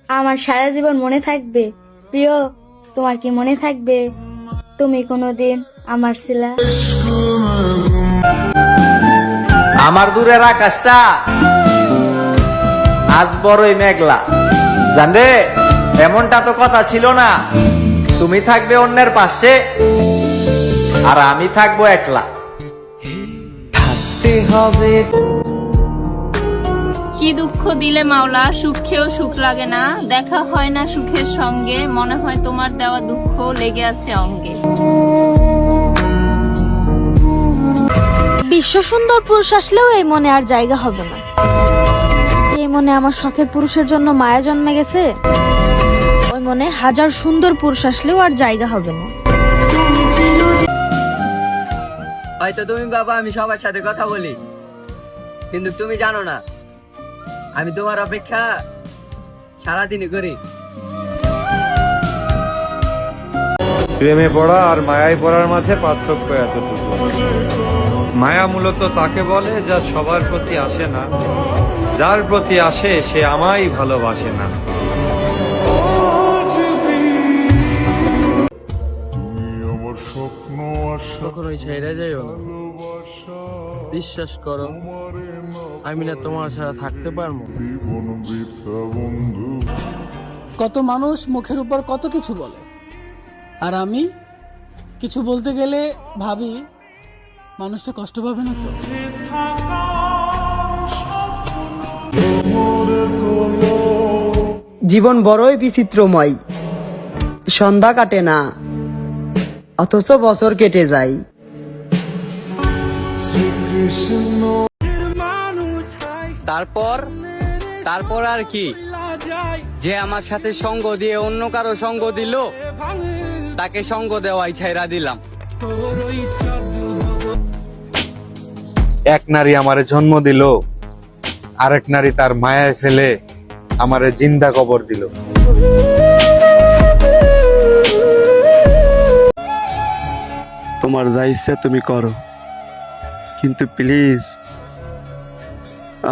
আমার সারা জীবন মনে থাকবে। প্রিয়, তোমার কি মনে থাকবে তুমি কোনোদিন আমার ছিলা? আমার দূরের আকাশটা আজ বড়ই মেঘলা। জানবে, এমনটা তো কথা ছিল না। তুমি থাকবে অন্যের পাশে আর আমি থাকবো একলা। থাকতে হবে। কি দুঃখ দিলে মাওলা, সুখেও সুখ লাগে না, দেখা হয় না সুখের সঙ্গে, মনে হয় তোমার দেওয়া দুঃখ লেগে আছে অঙ্গে। বিশ্ব সুন্দর পুরুষ আসলেও এই মনে আর জায়গা হবে না। যে মনে আমার শখের পুরুষের জন্য মায়া জন্মে গেছে, ওই মনে হাজার সুন্দর পুরুষ আসলেও আর জায়গা হবে না। হয়তো তুমি বাবা আমি সবার সাথে কথা বলি, কিন্তু তুমি জানো না আমি তোমার অপেক্ষা সারাদিনই করি। প্রেমে পড়া আর মায়ায় পড়ার মাঝে পার্থক্য এতটুকু। মায়া মূলত তাকে বলে যা সবার প্রতি আসে না, যার প্রতি আসে সে আমায় ভালোবাসে না। কখনোই ছেড়ে যাইও না, বিশ্বাস করো আমি না তোমার ছাড়া থাকতে পারবো। কত মানুষ মুখের উপর কত কিছু বলে, আর আমি কিছু বলতে গেলে ভাবি মানুষটা কষ্ট পাবে না তো। জীবন বড়ই বিচিত্রময়, সন্ধ্যা কাটে না অথচ বছর কেটে যায়। তারপর আর কি, যে আমার সাথে সঙ্গ দিয়ে অন্য কারো সঙ্গ দিল, তাকে সঙ্গ দেওয়াই ছাইরা দিলাম। এক নারী আমারে জন্ম দিল, আরেক নারী তার মায়ায় ফেলে আমারে জিন্দা কবর দিল। তোমার যা ইচ্ছা তুমি করো, কিন্তু প্লিজ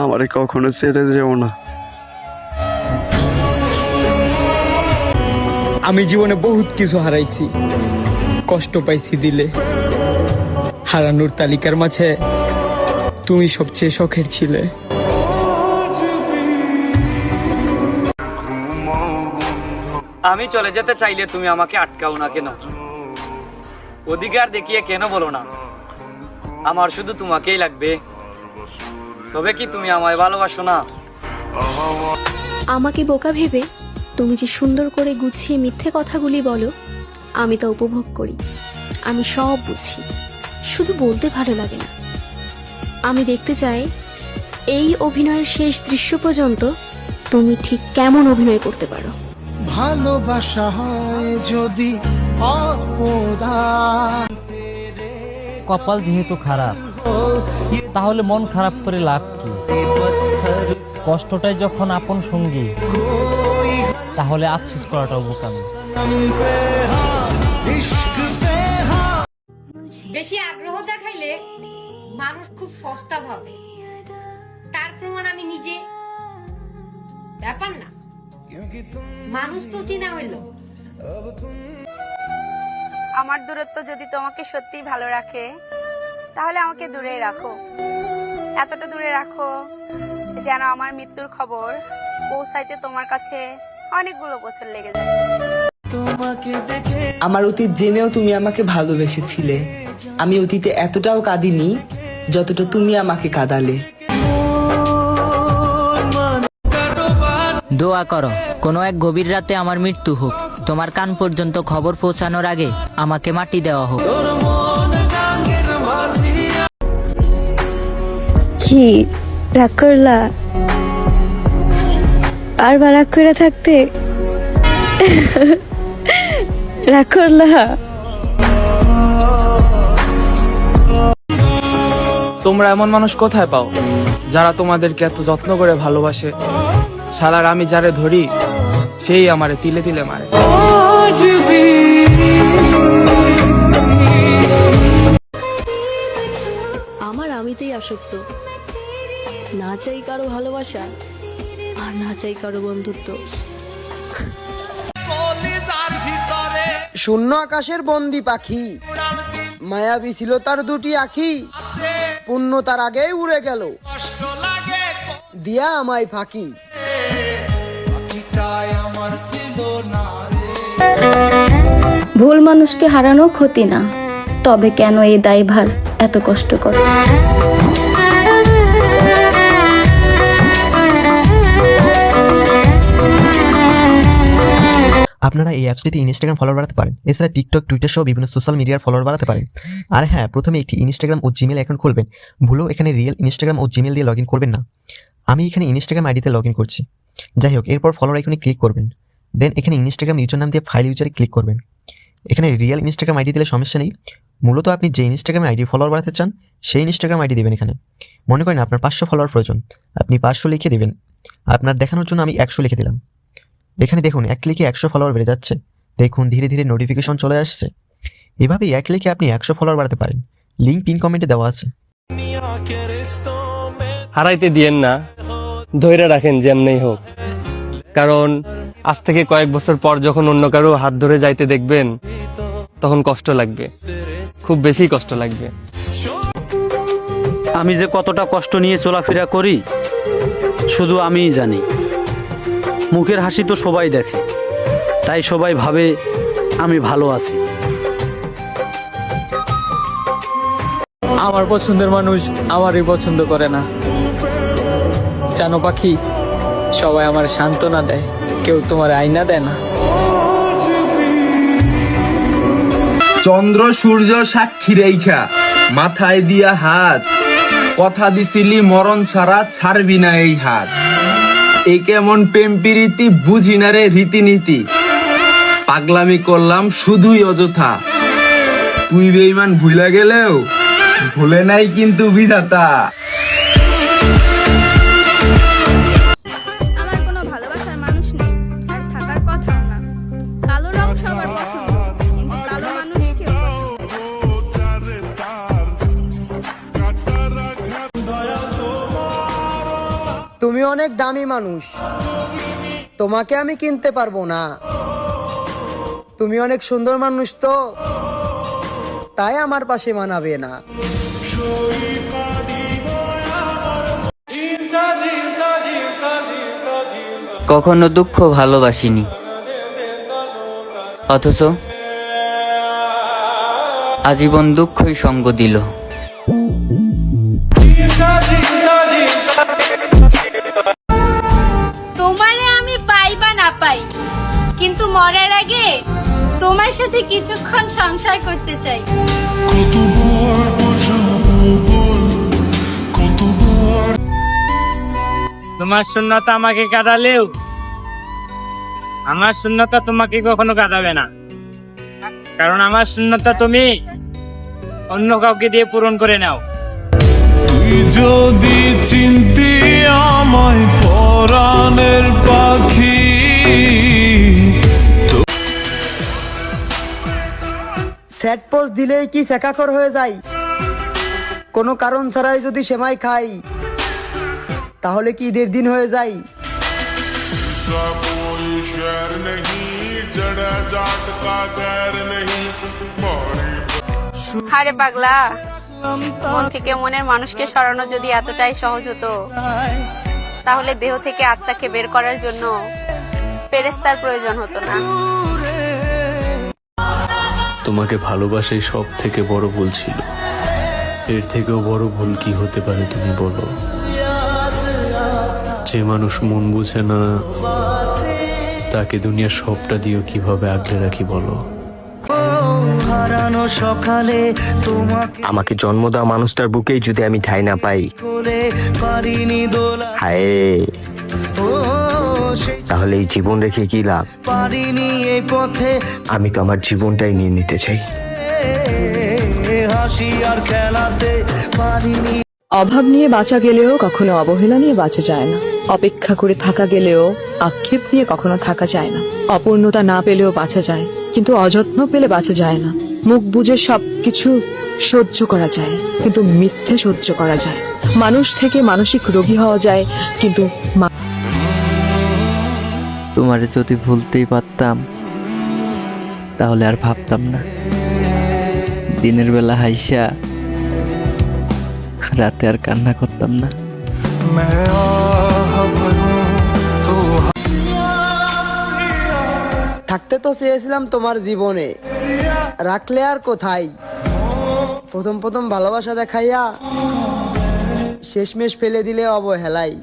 আমারে কখনো ছেড়ে যেও না। আমি জীবনে বহুত কিছু হারাইছি, কষ্ট পাইছি দিলে। হারানোর তালিকার মাঝে তুমি সবচেয়ে শখের ছিলে। আমি চলে যেতে চাইলে তুমি আমাকে আটকাও না কেন? অধিকার দেখিয়ে কেন বলো না আমার শুধু তোমাকেই লাগবে? তবে কি তুমি আমায় ভালোবাসো না? আমাকে বোকা ভেবে তুমি যে সুন্দর করে গুছিয়ে মিথ্যে কথাগুলি বলো, আমি তা উপভোগ করি। আমি সব বুঝি, শুধু বলতে ভালো লাগে না। আমি দেখতে চাই এই অভিনয়ের শেষ দৃশ্য পর্যন্ত তুমি ঠিক কেমন অভিনয় করতে পারো। ভালোবাসা হয় যদি কপাল যেহেতু খারাপ, তাহলে মন খারাপ করে লাভ কি? কষ্টটাই যখন আপন সঙ্গী, তাহলে আফসোস করাটাও বোকামি। বেশি আগ্রহ দেখাইলে মানুষ খুব সস্তা ভাবে, তার প্রমাণ আমি নিজে। ব্যাপার না, মানুষ তো চিনা হইল। আমার দূরত্ব যদি তোমাকে সত্যিই ভালো রাখে, তাহলে আমাকে দূরে রাখো। এতটা দূরে রাখো যেন আমার মৃত্যুর খবর পৌঁছাইতে তোমার কাছে অনেকগুলো বছর লেগে যায়। আমার অতীত জেনেও তুমি আমাকে ভালোবেসেছিলে। আমি অতীতে এতটাও কাঁদিনি যতটা তুমি আমাকে কাঁদালে। দোয়া করো কোনো এক গভীর রাতে আমার মৃত্যু হোক, তোমার কান পর্যন্ত খবর পৌঁছানোর আগে আমাকে মাটি দেওয়া হোক। কি রাগ করলা? আর বা রাগ করে থাকতে রাগ করলা? তোমরা এমন মানুষ কোথায় পাও যারা তোমাদেরকে এত যত্ন করে ভালোবাসে? শালার আমি যারে ধরি সেই আমারে তিলে তিলে মারে। আমার আমিতেই আসক্ত, না চাই কারো ভালোবাসা আর না চাই কারো বন্ধুত্ব। শূন্য আকাশের বন্দি পাখি, মায়াবী ছিল তার দুটি আখি, পুণ্য তার আগেই উড়ে গেল, দিয়া আমায় ফাঁকি। ভুল মানুষকে হারানো ক্ষতি না, তবে কেন এই দায়ভার এত কষ্ট করে? আপনারা এই অ্যাপসটিতে ইনস্টাগ্রাম ফলোয়ার বাড়াতে পারেন, এছাড়া টিকটক, টুইটার সহ বিভিন্ন সোশ্যাল মিডিয়ার ফলোয়ার বাড়াতে পারেন। আর হ্যাঁ, প্রথমে একটি ইনস্টাগ্রাম ও জিমেল অ্যাকাউন্ট খুলবেন। ভুলেও এখানে রিয়েল ইনস্টাগ্রাম ও জিমেল দিয়ে লগ ইন করবেন না। আমি এখানে ইনস্টাগ্রাম আইডিতে লগ ইন করছি। যাই হোক, এরপর ফলোয়ার আইকনে ক্লিক করবেন। দেন এখানে ইনস্টাগ্রাম ইউজার নাম দিয়ে ফাইল ইউজারে ক্লিক করবেন। এখানে রিয়েল ইনস্টাগ্রাম আইডি দিলে সমস্যা নেই। মূলত আপনি যে ইনস্টাগ্রামে আইডি ফলোয়ার বাড়াতে চান সেই ইনস্টাগ্রাম আইডি দেবেন। এখানে মনে করেন আপনার 500 ফলোয়ার প্রয়োজন, আপনি 500 লিখে দেবেন। আপনার দেখানোর জন্য আমি 100 লিখে দিলাম। এখানে দেখুন এক ক্লিকে 100 ফলোয়ার বেড়ে যাচ্ছে। দেখুন ধীরে ধীরে নোটিফিকেশন চলে আসছে। এভাবেই এক ক্লিকে আপনি 100 ফলোয়ার বাড়াতে পারেন। লিঙ্ক পিন কমেন্টে দেওয়া আছে। হারাইতে দিয়েন না, ধৈর্য রাখেন যেমনি হোক, কারণ আজ থেকে কয়েক বছর পর যখন অন্য কারো হাত ধরে যাইতে দেখবেন তখন কষ্ট লাগবে, খুব বেশি কষ্ট লাগবে। আমি যে কতটা কষ্ট নিয়ে চলাফেরা করি শুধু আমিই জানি। মুখের হাসি তো সবাই দেখে, তাই সবাই ভাবে আমি ভালো আছি। আমার পছন্দের মানুষ আমারই পছন্দ করে না। জানো পাখি, সবাই আমার সান্ত্বনা দেয়, কেউ তোমার আয়না দেয় না। চন্দ্র সূর্য সাক্ষী রেখা, মাথায় দিয়া হাত, কথা দিছিলি মরণ ছাড়া ছাড়বি না এই হাত। এই কেমন প্রেম প্রীতি বুঝি না রে রীতিনীতি, পাগলামি করলাম শুধুই অযথা। তুই বেঈমান ভুলা গেলেও ভুলে নাই কিন্তু বিধাতা। আমার কোনো ভালোবাসার মানুষ নেই, আর থাকার কথাও না। কালো রং সবার পছন্দ, কিন্তু কালো মানুষ কেউ তুমি অনেক দামি মানুষ, তোমাকে আমি কিনতে পারবো না। তুমি অনেক সুন্দর মানুষ তো, তাই আমার পাশে মানাবে না। কখনো দুঃখ ভালোবাসিনি, অথচ আজীবন দুঃখই সঙ্গ দিল। তোমারে আমি পাই বা না পাই, কিন্তু মরার আগে তোমার সাথে কিছুক্ষণ সংসার করতে চাই। তোমার শূন্যতা আমাকে কাটালেও আমার শূন্যতা তোমাকে কখনো কাটাবে না, কারণ আমার শূন্যতা তুমি অন্য কাউকে দিয়ে পূরণ করে নাও। তুই যদি চিনতি আমায় পরাণের পাখি। স্যাড পোস্ট দিলেই কি সেকাখর হয়ে যায়? কোনো কারণ ছাড়াই যদি সেমাই খাই, তাহলে কি ঈদের দিন হয়ে যায়? আরে পাগলা, মন থেকে মনের মানুষকে সরানো যদি এতটাই সহজ হতো, তাহলে দেহ থেকে আত্মাকে বের করার জন্য ফেরেশতার প্রয়োজন হতো না। তোমাকে ভালোবাসাই সব থেকে বড় ভুল ছিল। এর থেকেও বড় ভুল কি হতে পারে তুমি বলো? যে মানুষ মন বুঝে না, তাকে দুনিয়ার সবটা দিয়েও কিভাবে আগলে রাখি বলো? আমাকে জন্ম দেওয়া মানুষটার বুকেই যদি আমি ঠাঁই না পাই, হায়, তাহলে এই জীবন রেখে কি লাভ? আমি তো আমার জীবনটাই নিয়ে নিতে চাই। অভাব নিয়ে বাঁচা গেলেও কখনো অবহেলা নিয়ে বাঁচা যায় না। অপেক্ষা করে থাকা গেলেও আক্ষেপ নিয়ে কখনো থাকা যায় না। অপূর্ণতা না পেলেও বাঁচা যায়, কিন্তু অযত্ন পেলে বাঁচা যায় না। মুখ বুঝে সবকিছু সহ্য করা যায়, কিন্তু মিথ্যে সহ্য করা যায়। মানুষ থেকে মানসিক রোগী হওয়া যায়, কিন্তু তোমারে যদি ভুলতেই পারতাম, তাহলে আর ভাবতাম না। দিনের বেলা হাইসা রাতে আর কান্না করতাম না। থাকতে তো চেয়েছিলাম তোমার জীবনে, রাখলে আর কোথায়। প্রথম প্রথম ভালোবাসা দেখাইয়া শেষমেশ ফেলে দিলে অবহেলাই।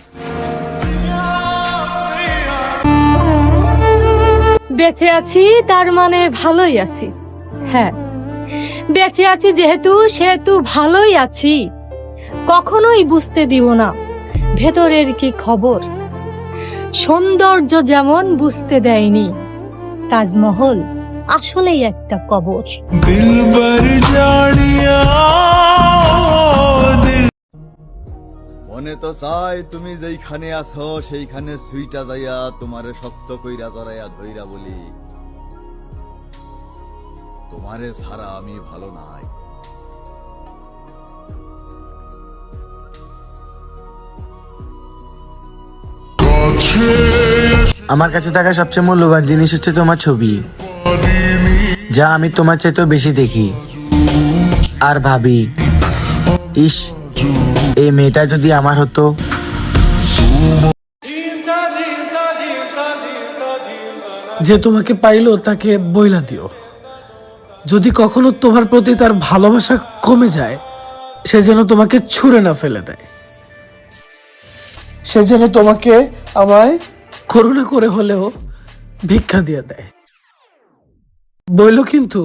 বেঁচে আছি তার মানে ভালোই আছি। হ্যাঁ, বেঁচে আছি সেহেতু ভালোই আছি। কখনোই বুঝতে দিব না ভেতরের কি খবর। সৌন্দর্য যেমন বুঝতে দেয়নি তাজমহল আসলেই একটা কবর। মনে তো চাই তুমি যেইখানে আছো সেইখানে সুইটা যাইয়া তোমারে শক্ত কইরা জড়াইয়া ধইরা বলি, তোমারে ছাড়া আমি ভালো নাই। আমার কাছে থাকা সবচেয়ে মূল্যবান জিনিস হচ্ছে তোমার ছবি, যা আমি তোমার চাইতেও বেশি দেখি আর ভাবি, ইস এই মেয়েটা যদি আমার হতো। যে তোমাকে পাইলো তাকে বইলা দিও, যদি কখনো তোমার প্রতি তার ভালোবাসা কমে যায় সে যেন তোমাকে ছুঁড়ে না ফেলে দেয়। সে যেন তোমাকে আমায় করুণা করে হলেও ভিক্ষা দিয়ে দেয়। বইলো কিন্তু।